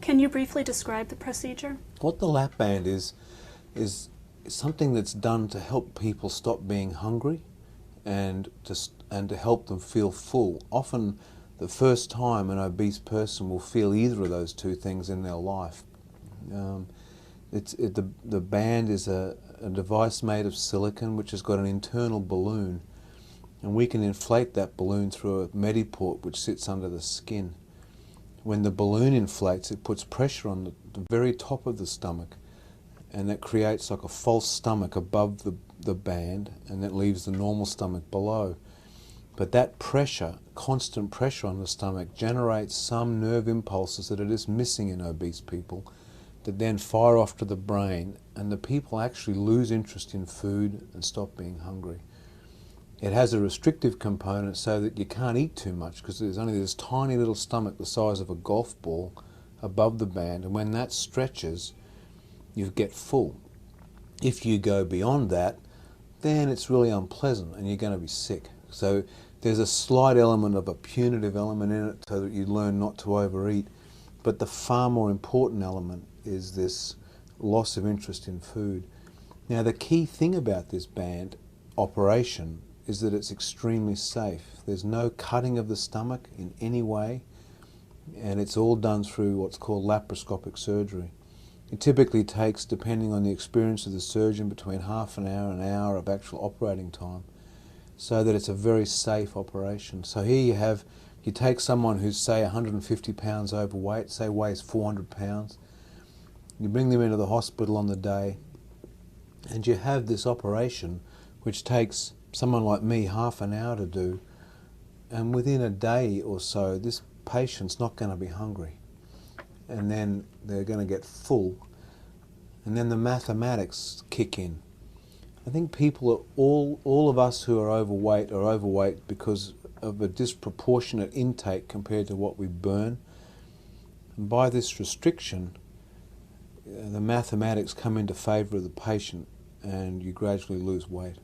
Can you briefly describe the procedure? What the lap band is something that's done to help people stop being hungry and to help them feel full. Often the first time an obese person will feel either of those two things in their life. The band is a device made of silicon which has got an internal balloon, and we can inflate that balloon through a mediport which sits under the skin. When the balloon inflates, it puts pressure on the very top of the stomach, and that creates like a false stomach above the band, and that leaves the normal stomach below. But that pressure, constant pressure on the stomach, generates some nerve impulses that are just missing in obese people that then fire off to the brain, and the people actually lose interest in food and stop being hungry. It has a restrictive component so that you can't eat too much, because there's only this tiny little stomach the size of a golf ball above the band, and when that stretches, you get full. If you go beyond that, then it's really unpleasant and you're going to be sick. So there's a slight element of a punitive element in it so that you learn not to overeat. But the far more important element is this loss of interest in food. Now, the key thing about this band operation is that it's extremely safe. There's no cutting of the stomach in any way, and it's all done through what's called laparoscopic surgery. It typically takes, depending on the experience of the surgeon, between half an hour and an hour of actual operating time, so that it's a very safe operation. So here you take someone who's, say, 150 pounds overweight, say weighs 400 pounds, you bring them into the hospital on the day, and you have this operation which takes someone like me half an hour to do, and within a day or so this patient's not going to be hungry, and then they're going to get full, and then the mathematics kick in. I think people are all of us who are overweight because of a disproportionate intake compared to what we burn. And by this restriction, the mathematics come into favour of the patient, and you gradually lose weight.